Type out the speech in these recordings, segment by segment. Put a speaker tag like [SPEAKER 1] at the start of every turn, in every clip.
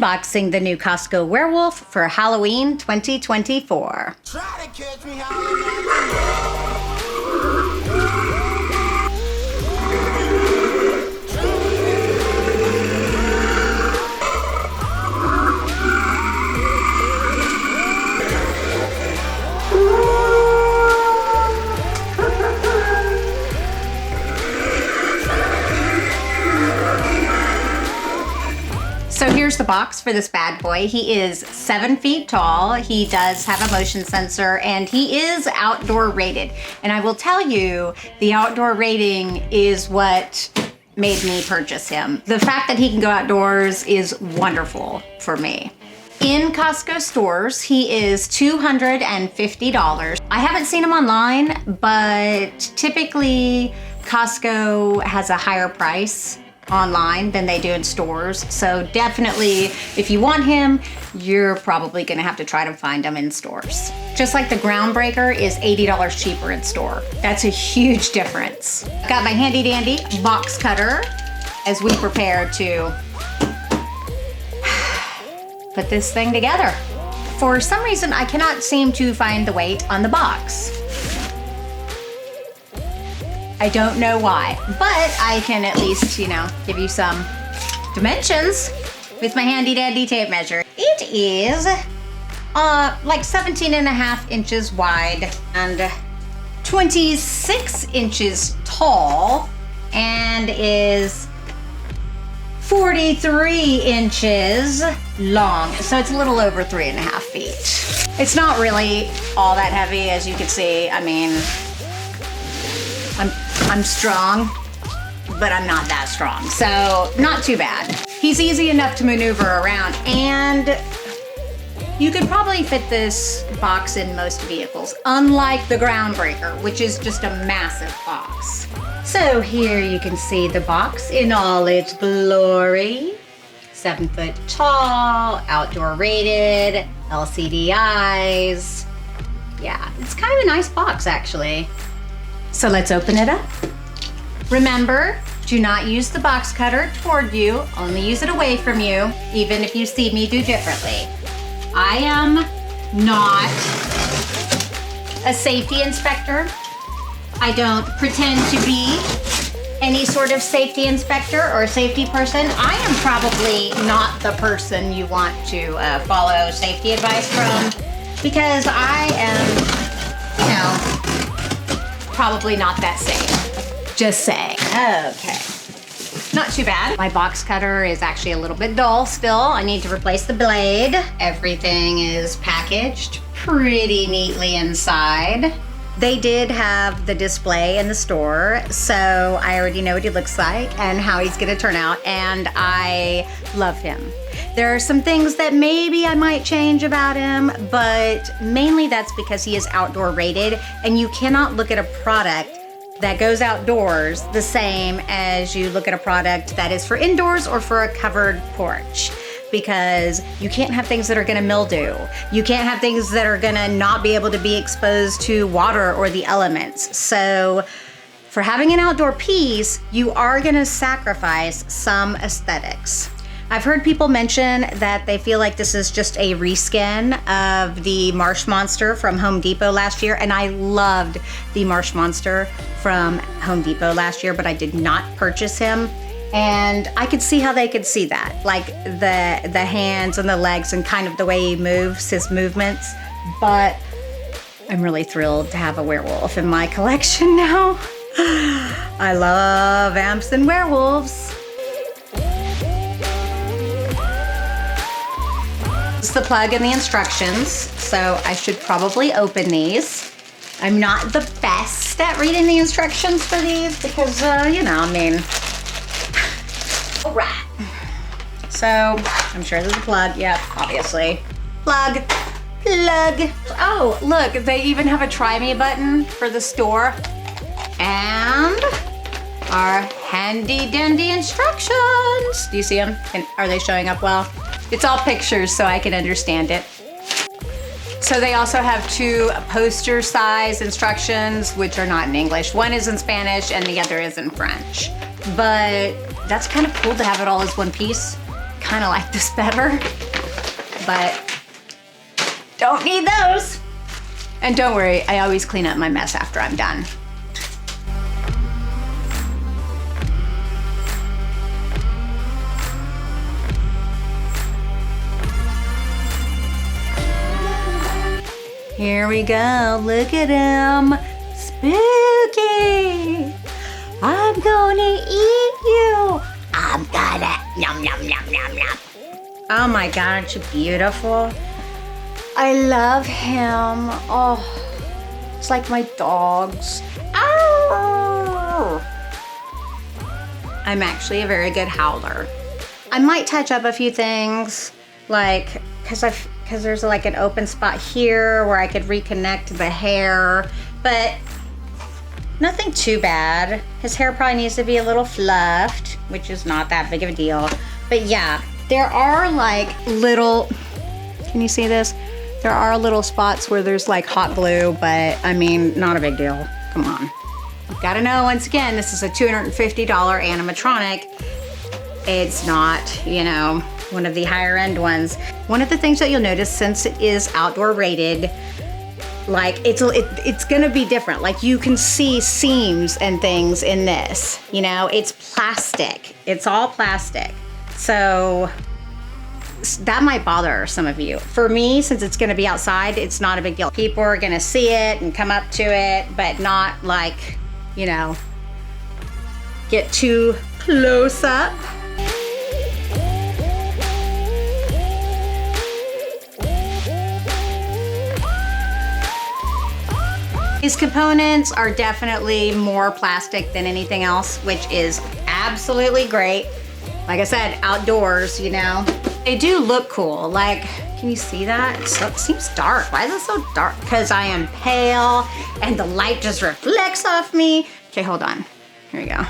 [SPEAKER 1] unboxing the new Costco Werewolf for Halloween 2024.
[SPEAKER 2] Try to catch me howling.
[SPEAKER 1] So here's the box for this bad boy. He is 7 feet tall. He does have a motion sensor and he is outdoor rated. And I will tell you, the outdoor rating is what made me purchase him. The fact that he can go outdoors is wonderful for me. In Costco stores, he is $250. I haven't seen him online, but typically Costco has a higher price online than they do in stores. So definitely, if you want him, you're probably gonna have to try to find him in stores. Just like the Groundbreaker is $80 cheaper in store. That's a huge difference. Got my handy dandy box cutter as we prepare to put this thing together. For some reason, I cannot seem to find the weight on the box. I don't know why, but I can at least, give you some dimensions with my handy dandy tape measure. It is like 17.5 inches wide and 26 inches tall and is 43 inches long. So it's a little over 3.5 feet. It's not really all that heavy, as you can see. I mean, I'm strong, but I'm not that strong, so not too bad. He's easy enough to maneuver around, and you could probably fit this box in most vehicles, unlike the Groundbreaker, which is just a massive box. So here you can see the box in all its glory. 7 foot tall, outdoor rated, LCD eyes. Yeah, it's kind of a nice box, actually. So let's open it up. Remember, do not use the box cutter toward you, only use it away from you, even if you see me do differently. I am not a safety inspector. I don't pretend to be any sort of safety inspector or safety person. I am probably not the person you want to follow safety advice from, because I am, probably not that safe. Just saying. Okay. Not too bad. My box cutter is actually a little bit dull still. I need to replace the blade. Everything is packaged pretty neatly inside. They did have the display in the store, so I already know what he looks like and how he's gonna turn out, and I love him. There are some things that maybe I might change about him, but mainly that's because he is outdoor rated, and you cannot look at a product that goes outdoors the same as you look at a product that is for indoors or for a covered porch, because you can't have things that are gonna mildew. You can't have things that are gonna not be able to be exposed to water or the elements. So for having an outdoor piece, you are gonna sacrifice some aesthetics. I've heard people mention that they feel like this is just a reskin of the Marsh Monster from Home Depot last year, and I loved the Marsh Monster from Home Depot last year, but I did not purchase him. And I could see how they could see that, like the hands and the legs and kind of the way he moves, his movements. But I'm really thrilled to have a werewolf in my collection now. I love amps and werewolves. This is the plug and the instructions, so I should probably open these. I'm not the best at reading the instructions for these because, All right. So, I'm sure there's a plug. Yeah, obviously. Plug. Oh, look, they even have a try me button for the store. And our handy dandy instructions. Do you see them? Are they showing up well? It's all pictures so I can understand it. So they also have 2 poster size instructions, which are not in English. One is in Spanish and the other is in French. But that's kind of cool to have it all as one piece. kind of like this better, but don't need those. And don't worry, I always clean up my mess after I'm done. Here we go, look at him. Spooky. I'm gonna eat you. I'm gonna yum yum yum yum yum. Oh my God, aren't you beautiful? I love him. Oh, it's like my dogs. Ow! I'm actually a very good howler. I might touch up a few things, like, because there's like an open spot here where I could reconnect the hair, but nothing too bad. His hair probably needs to be a little fluffed, which is not that big of a deal. But yeah, there are like little, can you see this? There are little spots where there's like hot glue, but I mean, not a big deal. Come on. You've got to know, once again, this is a $250 animatronic. It's not, you know, one of the higher end ones. One of the things that you'll notice, since it is outdoor rated, like it's gonna be different. Like you can see seams and things in this, you know, it's plastic. It's all plastic. So that might bother some of you. For me, since it's gonna be outside, it's not a big deal. People are gonna see it and come up to it, but not like, you know, get too close up. These components are definitely more plastic than anything else, which is absolutely great. Like I said, outdoors, you know. They do look cool. Like, can you see that? It seems dark. Why is it so dark? Because I am pale and the light just reflects off me. Okay, hold on. Here we go.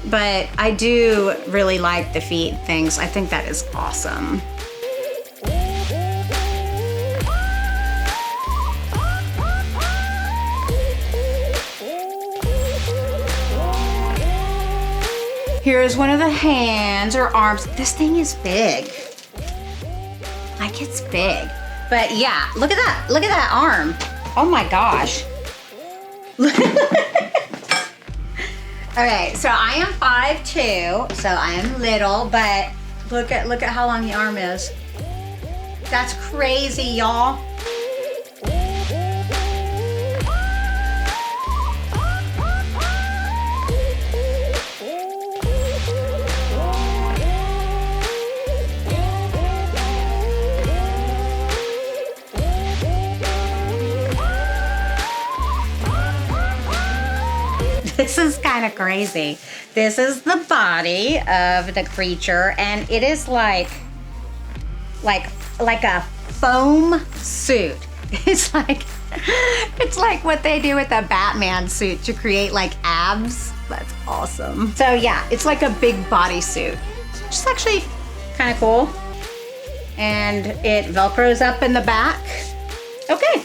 [SPEAKER 1] But I do really like the feet things. I think that is awesome. Here's one of the hands or arms. This thing is big. Like, it's big. But yeah, look at that. Look at that arm. Oh my gosh. Okay, so I am 5'2", so I am little, but look at how long the arm is. That's crazy, y'all. This is kind of crazy. This is the body of the creature, and it is like a foam suit. It's like what they do with the Batman suit to create like abs. That's awesome. So yeah, it's like a big body suit, which is actually kind of cool. And it Velcros up in the back. Okay.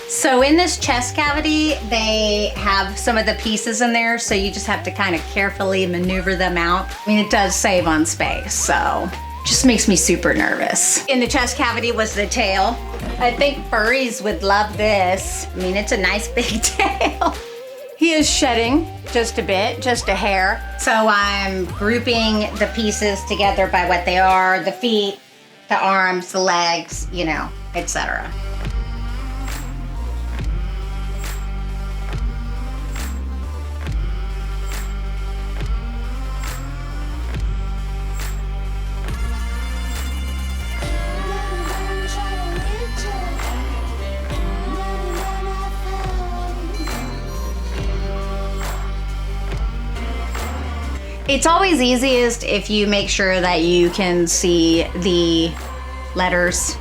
[SPEAKER 1] So in this chest cavity, they have some of the pieces in there, so you just have to kind of carefully maneuver them out. I mean, it does save on space, so just makes me super nervous. In the chest cavity was the tail. I think furries would love this. I mean, it's a nice big tail. He is shedding just a bit, just a hair. So I'm grouping the pieces together by what they are, the feet, the arms, the legs, you know, etc. It's always easiest if you make sure that you can see the letters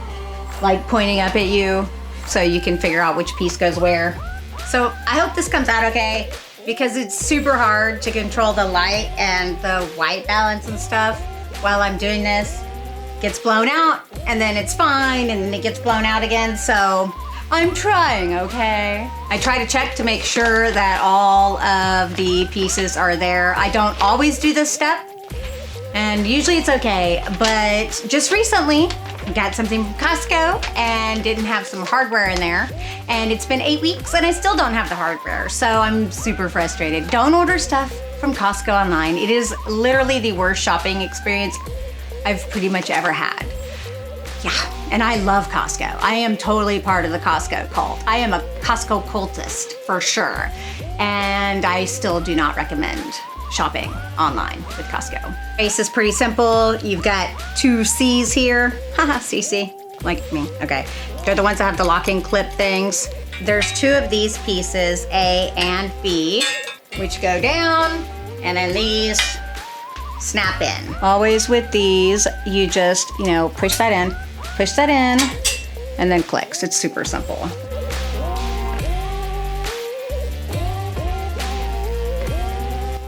[SPEAKER 1] like pointing up at you so you can figure out which piece goes where. So I hope this comes out okay because it's super hard to control the light and the white balance and stuff while I'm doing this. It gets blown out and then it's fine and then it gets blown out again. So I'm trying, okay? I try to check to make sure that all of the pieces are there. I don't always do this step, and usually it's okay, but just recently, I got something from Costco and didn't have some hardware in there, and it's been 8 weeks and I still don't have the hardware, so I'm super frustrated. Don't order stuff from Costco online. It is literally the worst shopping experience I've pretty much ever had. Yeah. And I love Costco. I am totally part of the Costco cult. I am a Costco cultist for sure. And I still do not recommend shopping online with Costco. Base is pretty simple. You've got 2 C's here. Haha, CC, like me, okay. They're the ones that have the locking clip things. There's 2 of these pieces, A and B, which go down, and then these snap in. Always with these, you just, push that in, and then clicks. It's super simple.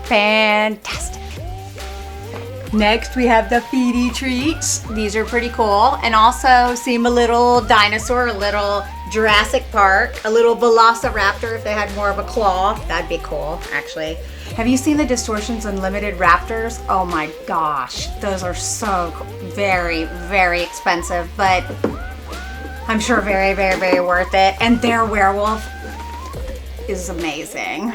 [SPEAKER 1] Fantastic. Next, we have the feedy treats. These are pretty cool, and also seem a little dinosaur, a little Jurassic Park, a little Velociraptor if they had more of a claw. That'd be cool, actually. Have you seen the Distortions Unlimited Raptors? Oh my gosh, those are so very, very expensive, but I'm sure very, very, very worth it. And their werewolf is amazing.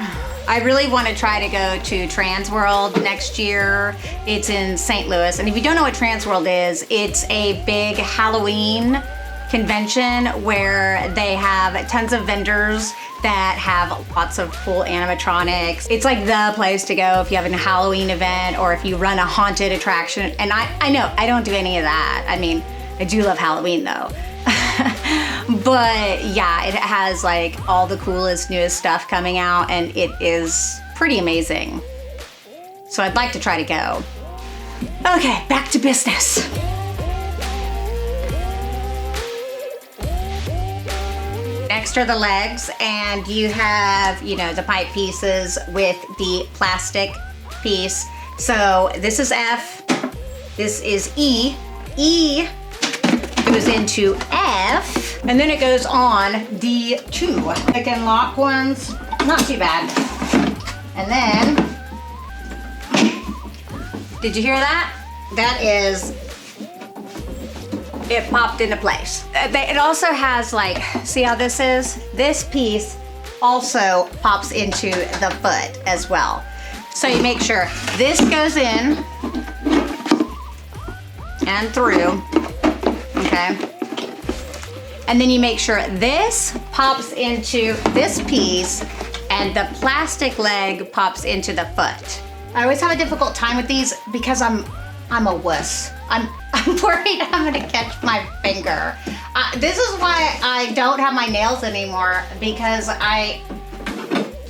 [SPEAKER 1] I really want to try to go to Trans World next year. It's in St. Louis. And if you don't know what Trans World is, it's a big Halloween convention where they have tons of vendors that have lots of cool animatronics. It's like the place to go if you have a Halloween event or if you run a haunted attraction. And I know, I don't do any of that. I mean, I do love Halloween though. But yeah, it has like all the coolest, newest stuff coming out and it is pretty amazing. So I'd like to try to go. Okay, back to business. Next are the legs, and you have, the pipe pieces with the plastic piece. So this is F, this is E. E goes into F, and then it goes on D2. Pick and lock ones, not too bad. And then, did you hear that? That is, it popped into place. It also has like, see how this is? This piece also pops into the foot as well. So you make sure this goes in and through, okay? And then you make sure this pops into this piece and the plastic leg pops into the foot. I always have a difficult time with these because I'm a wuss. I'm worried I'm gonna catch my finger. This is why I don't have my nails anymore, because I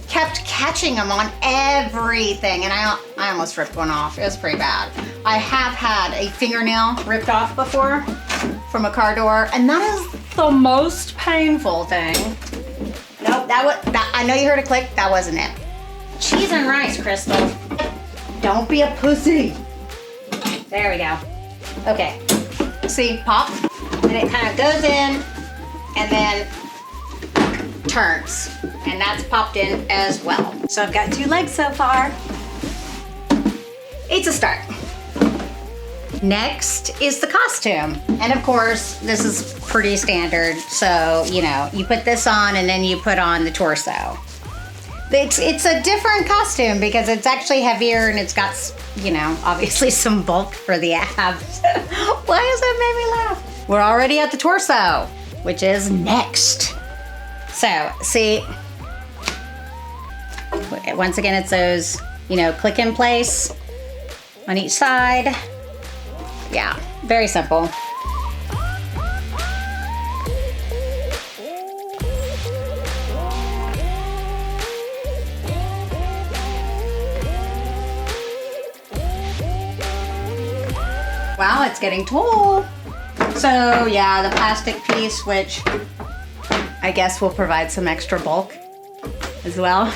[SPEAKER 1] kept catching them on everything and I almost ripped one off. It was pretty bad. I have had a fingernail ripped off before from a car door, and that is the most painful thing. Nope, I know you heard a click, that wasn't it. Cheese and rice, Crystal. Don't be a pussy. There we go. Okay, see, pop, and it kind of goes in and then turns, and that's popped in as well. So I've got 2 legs so far. It's a start. Next is the costume. And of course, this is pretty standard. So, you put this on and then you put on the torso. It's a different costume because it's actually heavier and it's got, obviously some bulk for the abs. Why does that make me laugh? We're already at the torso, which is next. So, see, once again, it's those, click in place on each side. Yeah, very simple. Wow, it's getting tall. So yeah, the plastic piece, which I guess will provide some extra bulk as well.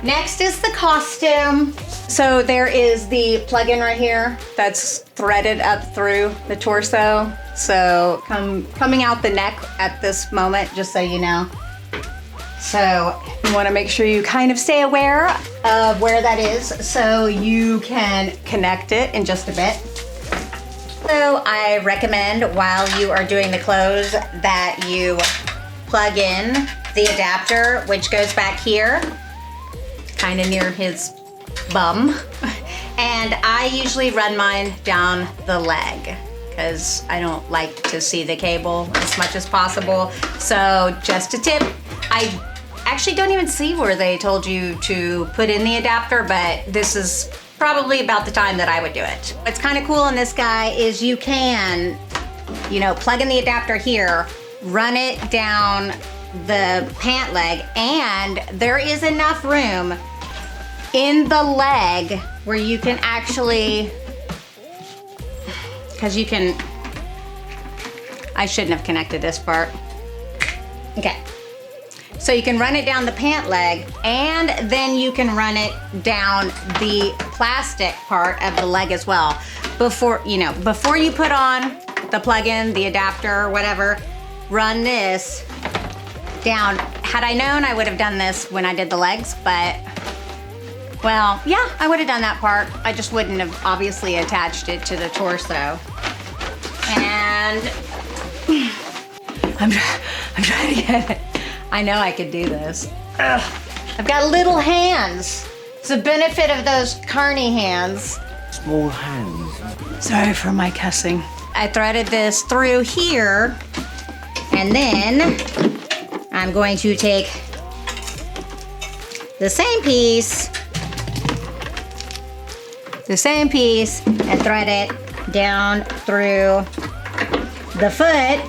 [SPEAKER 1] Next is the costume. So there is the plug-in right here that's threaded up through the torso. So coming out the neck at this moment, just so you know. So you want to make sure you kind of stay aware of where that is so you can connect it in just a bit. So I recommend while you are doing the clothes that you plug in the adapter, which goes back here, kind of near his bum. And I usually run mine down the leg because I don't like to see the cable as much as possible. So just a tip, I actually don't even see where they told you to put in the adapter, but this is probably about the time that I would do it. What's kind of cool in this guy is you can, plug in the adapter here, run it down the pant leg, and there is enough room in the leg where you can actually, I shouldn't have connected this part. Okay. So you can run it down the pant leg, and then you can run it down the plastic part of the leg as well. Before you put on the plug-in, the adapter, or whatever, run this down. Had I known, I would have done this when I did the legs, but, well, yeah, I would have done that part. I just wouldn't have obviously attached it to the torso. And I'm trying to get it. I know I could do this. Ugh. I've got little hands. It's the benefit of those carny hands.
[SPEAKER 2] Small hands.
[SPEAKER 1] Sorry for my cussing. I threaded this through here, and then I'm going to take the same piece and thread it down through the foot,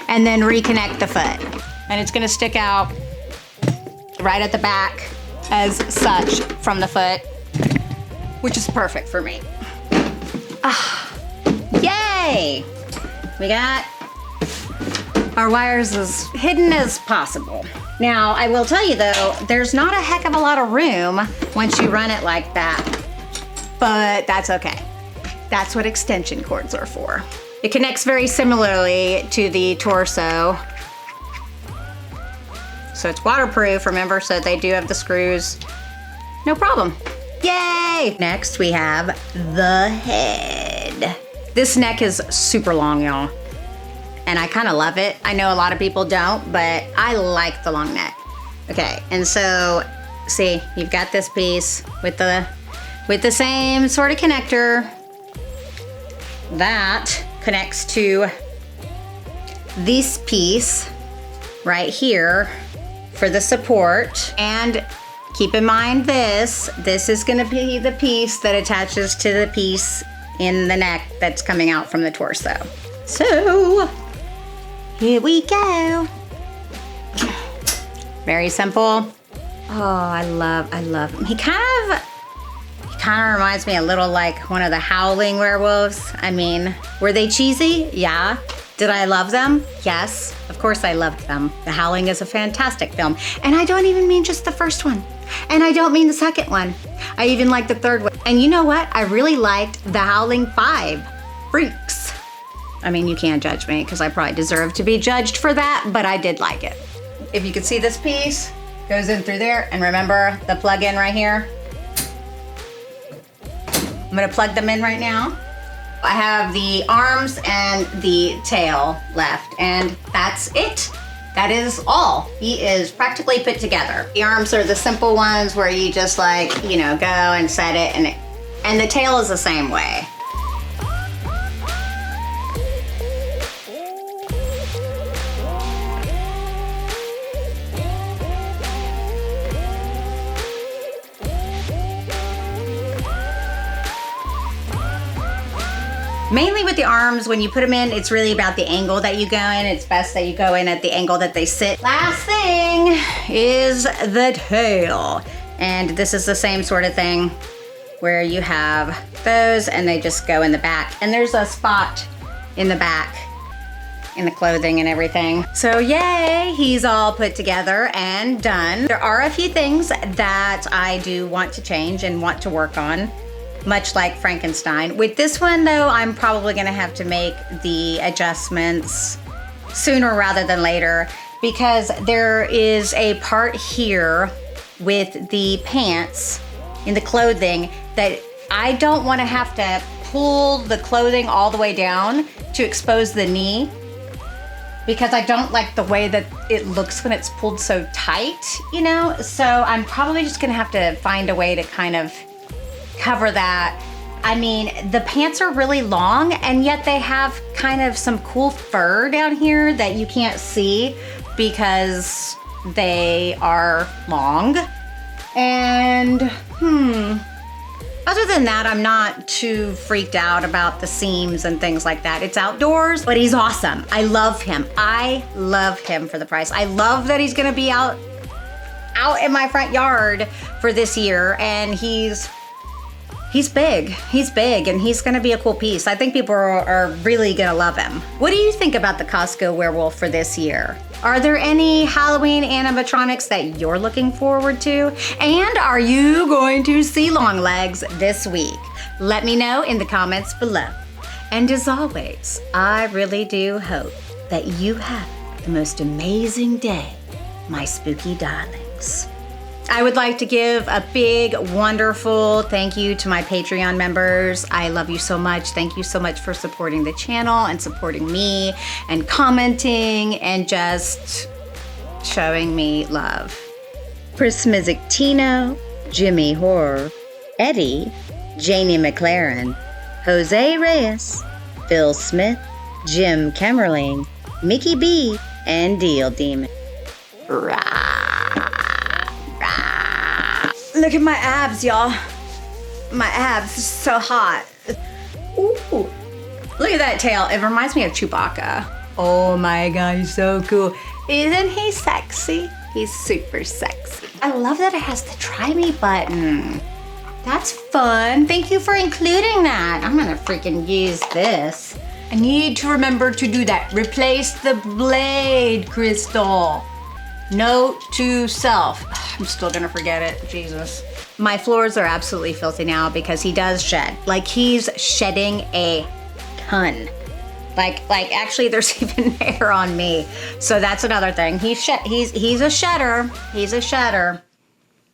[SPEAKER 1] and then reconnect the foot. And it's gonna stick out right at the back as such from the foot, which is perfect for me. Yay! We got our wires as hidden as possible. Now, I will tell you though, there's not a heck of a lot of room once you run it like that, but that's okay. That's what extension cords are for. It connects very similarly to the torso. So it's waterproof, remember, so they do have the screws. No problem. Yay! Next, we have the head. This neck is super long, y'all. And I kind of love it. I know a lot of people don't, but I like the long neck. Okay, and so, see, you've got this piece with the same sort of connector. That connects to this piece right here for the support. And keep in mind this is gonna be the piece that attaches to the piece in the neck that's coming out from the torso. So, here we go. Very simple. Oh, I love him. He kind of reminds me a little like one of the Howling werewolves. I mean, were they cheesy? Yeah. Did I love them? Yes, of course I loved them. The Howling is a fantastic film. And I don't even mean just the first one. And I don't mean the second one. I even like the third one. And you know what? I really liked The Howling 5, Freaks. I mean, you can't judge me because I probably deserve to be judged for that, but I did like it. If you could see this piece, goes in through there. And remember the plug-in right here? I'm gonna plug them in right now. I have the arms and the tail left, and that's it. That is all. He is practically put together. The arms are the simple ones where you just go and set it, and the tail is the same way. Mainly with the arms, when you put them in, it's really about the angle that you go in. It's best that you go in at the angle that they sit. Last thing is the tail. And this is the same sort of thing. where you have those and they just go in the back. And there's a spot in the back in the clothing and everything. So yay, he's all put together and done. There are a few things that I do want to change and want to work on, much like Frankenstein. With this one though, I'm probably gonna have to make the adjustments sooner rather than later, because there is a part here with the pants in the clothing that I don't want to have to pull the clothing all the way down to expose the knee, because I don't like the way that it looks when it's pulled so tight, you know? So I'm probably just gonna have to find a way to kind of cover that. I mean, the pants are really long and yet they have kind of some cool fur down here that you can't see because they are long. And other than that, I'm not too freaked out about the seams and things like that. It's outdoors, but he's awesome. I love him. I love him for the price. I love that he's gonna be out in my front yard for this year, and he's big. He's big, and he's gonna be a cool piece. I think people are really gonna love him. What do you think about the Costco werewolf for this year? Are there any Halloween animatronics that you're looking forward to? And are you going to see Longlegs this week? Let me know in the comments below. And as always, I really do hope that you have the most amazing day, my spooky darlings. I would like to give a big, wonderful thank you to my Patreon members. I love you so much. Thank you so much for supporting the channel and supporting me and commenting and just showing me love. Prismatic Tino, Jimmy Horror, Eddie, Janie McLaren, Jose Reyes, Phil Smith, Jim Kemmerling, Mickey B, and Deal Demon. Look at my abs, y'all. My abs are so hot. Ooh, look at that tail. It reminds me of Chewbacca. Oh my God, he's so cool. Isn't he sexy? He's super sexy. I love that it has the try me button. That's fun. Thank you for including that. I'm gonna freaking use this. I need to remember to do that. Replace the blade, Crystal. Note to self. I'm still gonna forget it, Jesus. My floors are absolutely filthy now because he does shed. Like, he's shedding a ton. Like actually there's even hair on me. So that's another thing. He's a shedder. He's a shedder.